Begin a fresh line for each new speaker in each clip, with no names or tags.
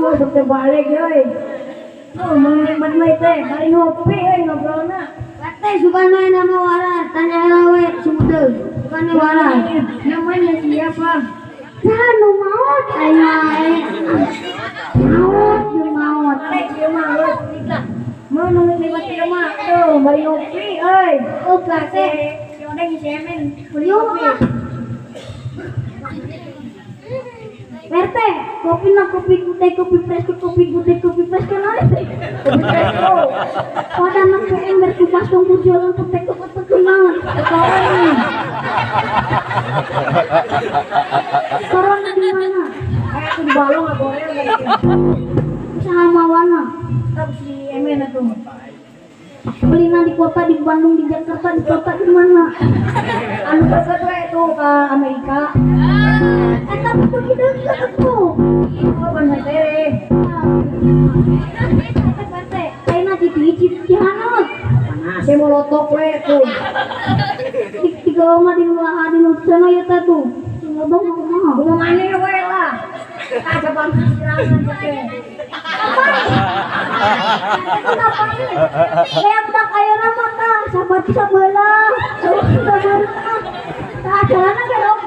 mau terbalik euy. Oh, mangling mai teh, bari ngopi euy ngobrolna.
Teh suka main nama waras, tanya lawe sumudeu. Bukan waras.
Namanya siapa?
Kan maut ayo. Maut.
Dia mah nikah. Mau nunggu lima tiga mah tuh, bari ngopi euy.
Oh, teh.
Si Odeng semen.
Beliau mah. Merte, kopi na kopi putih, kopi fresh, kopi putih, kopi fresh kan ada.
Kopi fresh tuh.
Pada anak PM berkupas tunggu jualan putih kopi terkenal. Sekarang di mana?
Kayak aku di balong nggak boleh lagi.
Sama warna.
Tapi si Emen tuh.
Belinya di kota, di Bandung, di Jakarta, di kota di mana?
Anu dekat we itu ke Amerika.
Tapi begitu juga tuh.
Oh, Bandung teh.
Merte, kayaknya di Cihanut.
Panas, saya mau lotok we tuh.
Di rumah di luar di sana ya tuh. Ngomong mah.
Mau mana we lah. Kaca bangsa sirangan pakai.
Kenapa ini? Kayak budak ayo nama kak, sahabat sebelah, sebelah. Nah, jalan aja dong.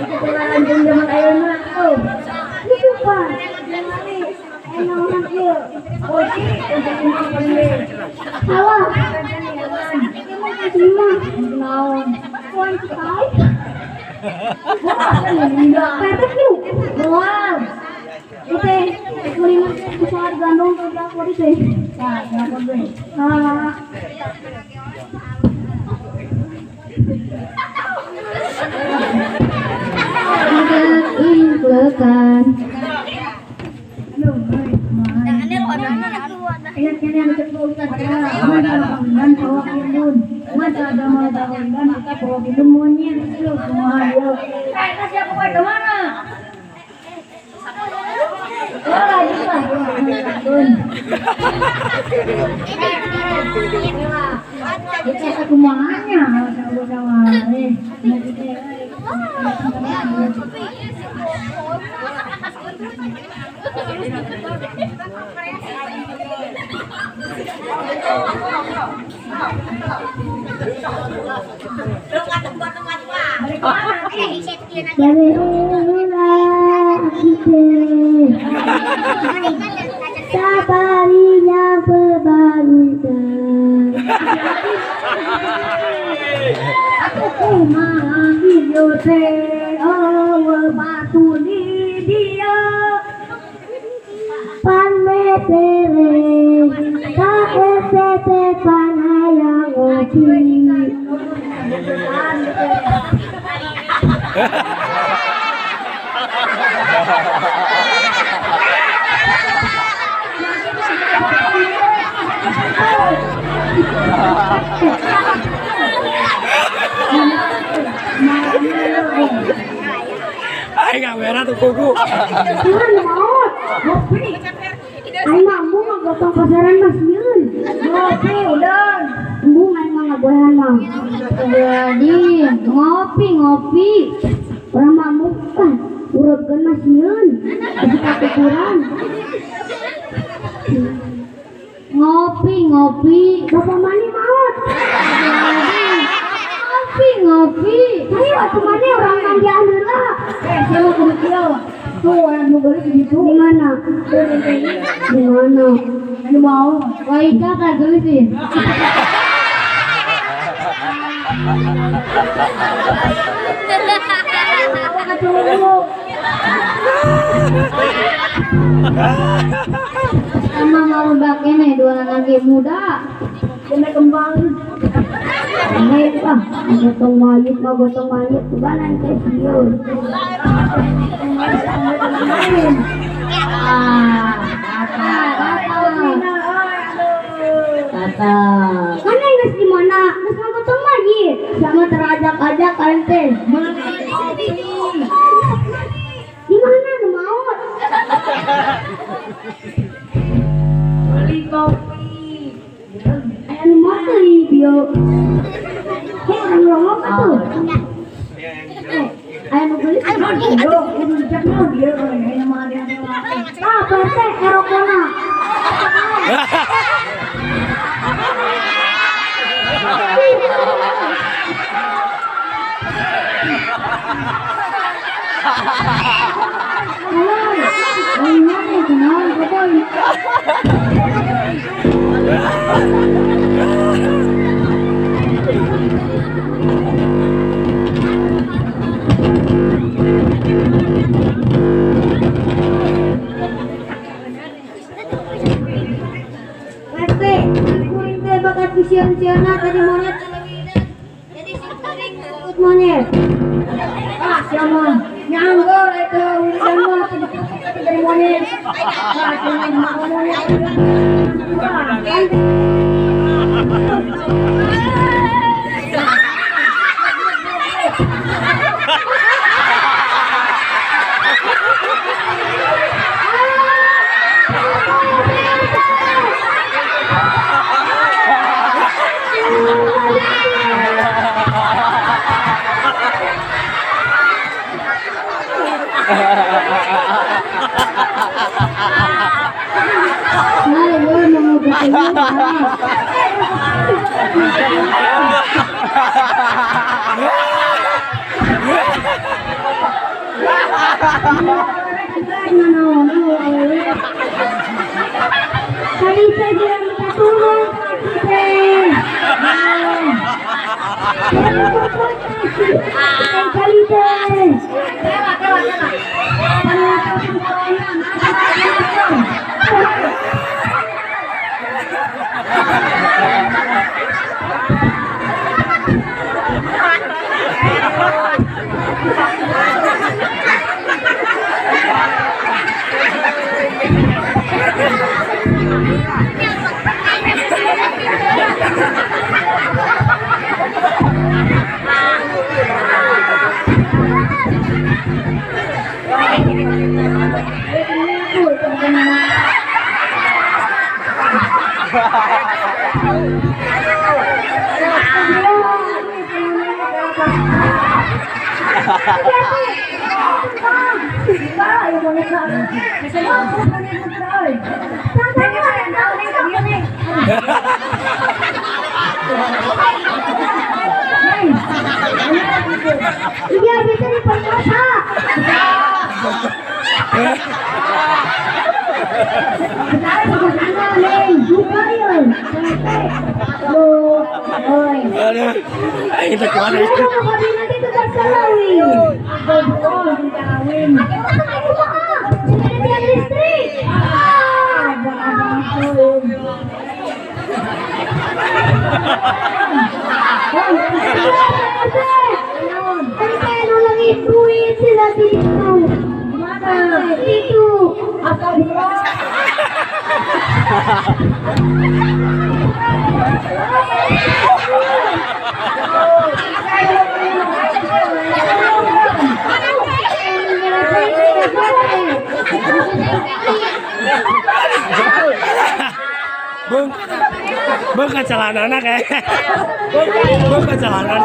Kita lanjut zaman ayeuna tuh.
Itu pak, enak orang dia.
Oh, sih, untuk ini.
Salah. Emang kasih mah.
Naon.
Kuan sekali.
Perfect nih. Wow.
Itu kelima besar gandong ke belakang itu.
Nah, kenapa gue?
Inglekan.
Ingat yang cepu kita dan bawa kimun. Masa ada mau tahu dan kita bawa kimun monyet itu semua ayo. Kasih aku ke mana? Oh, lagi lah. Kita satu mahanya sama-sama.
Dari ulah kita sabarinya berbangsa.
Aku kumaha video teh batu di dia
Pan metere KST panayang ngopi.
Ay, kamera tuh kuku.
Tuhan maut. Ngopi. Ay mambu mah gotong pasaran mas yun.
ngopi udah
Embu main mah ngabolehan mah. Jadi ngopi. Orang mambu kan urutkeun mas yun. Di katuturan. Ngopi. Bapak mani maut. Ngopi. Ayo atuh mani orang mandian heula.
saya mau kudu kieu tuh yang mau beli gitu
Di mana? Di mana?
anu mau
Waika kagak sih. Sama mau bakene dua lagi muda.
kena kembang
Baik lah, gotong mayit kebalan teh sieun. Kata. Mana geus di mana? Geus ngagotong mayit. Sama terajak-ajak kalian teh. Di mana nu maot?
beli kopi
Anu mah teh bio. Orang ngomong atuh. Ayo nu beli.
bijak no dia ini mah dia.
Ah, PT Erokona. Kuring teh bakat pisian-siana tadi monyet jadi si kuring takut monyet.
Ah, siapa? Nyanggol itu urusan mah dari monyet. Ah, cuma monyet.
Kali saja minta tolong, kali teh. Iya, bisa diperkosa.
Aduh, kita kemana?
Duit sila dito. Itu asal
Bung kecelana kayak bung kecelana.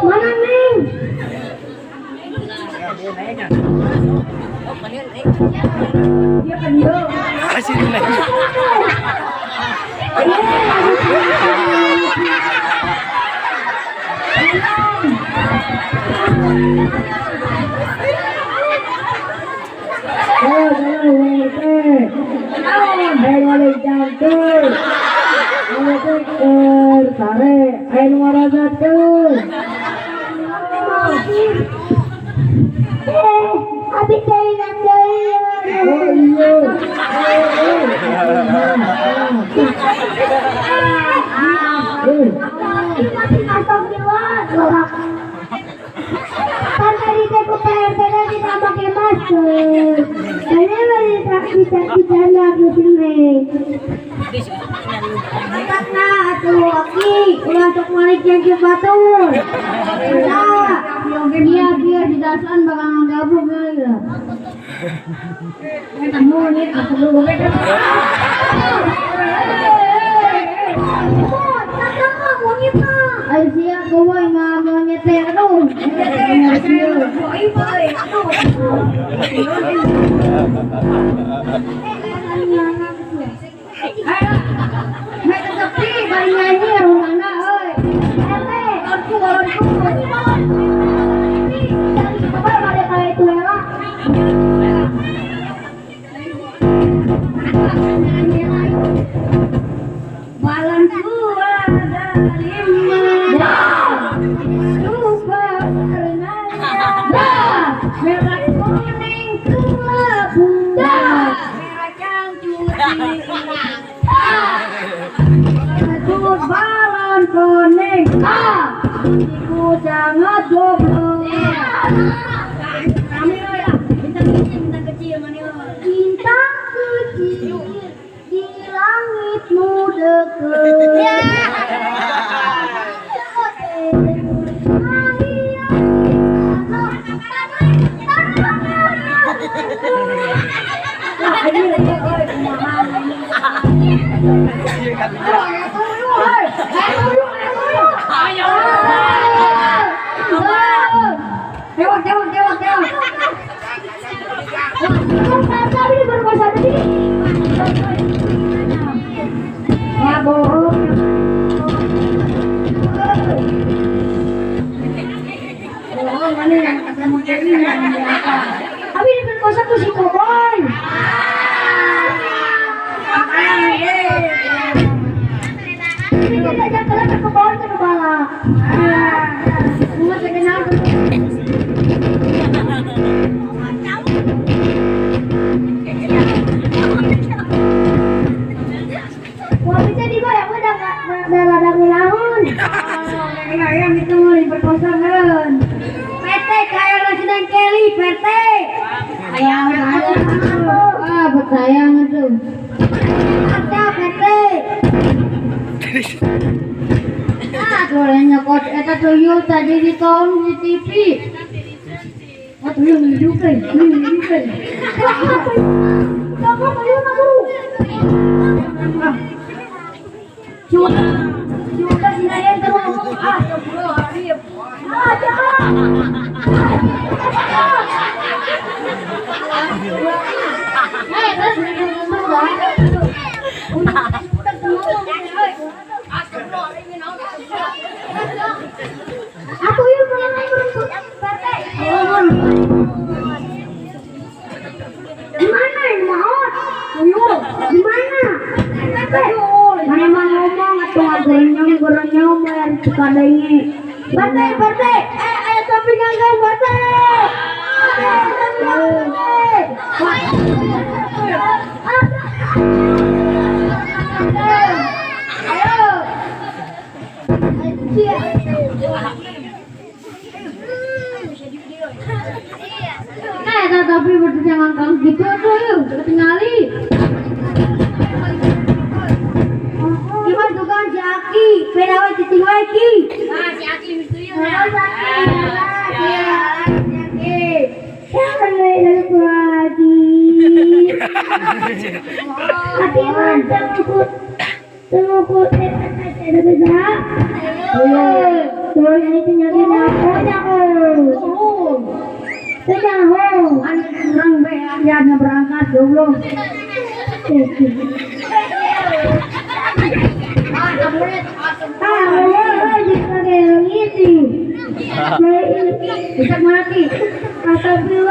Mana Neng?
Kasih nilai.
Abis dari nanti. Kan tadi saya ke PRT dan tidak pakai masker. Saya bisa bicara di sini. Karena atuh aki ulah sok balik yang ke batur. Iya biar di dasan bakal gablok kali lah.
Kita monyet aku dulu beda.
Ay siya ko ay mamonyetero. May kasapi, bari nyanyi, rumana, oy. Ate, konku. Apa balik kali itu ya, Pak?
Balanku ada 5. Lupa karenanya. Merah kuning kelabu. Merah cangcut. Ikut balon kuning. Ikut jangan goblok. Kami lah. Bintang kecil mana?
Bintang kecil di langitmu dekat.
Tewak.
Tapi ini baru masa tadi.
Wah, bohong. Bohong, mana yang ketemu Dewi yang biasa.
Tapi ini berkosa tuh si Koboy. Ini kita jalan ke bawah ke bala.
Semua terkenal.
Wah, bisa di bawah yang udah ada ngilahun.
Yang itu mau diperkosakan. PT kayak Resident Kelly, PT. Ayang
Ah, betayang itu.
ada PT.
Suaranya kok eta tuyul tadi di tahun di TV.
Oh, tuyul hidupin.
Kamu tuyul aku.
Juga sinayan terus. Astagfirullahaladzim.
Terus aku yuk pengen naik rumput partai. Di mana ini maot? Tuyul, di mana? Mana mau ngomong atau goreng-goreng bayar sekadanya. Partai. Ayo tapi nganggang partai. Tapi berdua ngangkang gitu tuh, ketinggali.
Gimana tukang si Aki? Pedawan cicing lagi.
Si Aki itu ya. Hati mantap tengokut ada beza. Tuh ini tinggalnya apa? Tenang,
Anak kurang bayarnya berangkat dulu.
Bisa mati. Astagfirullah.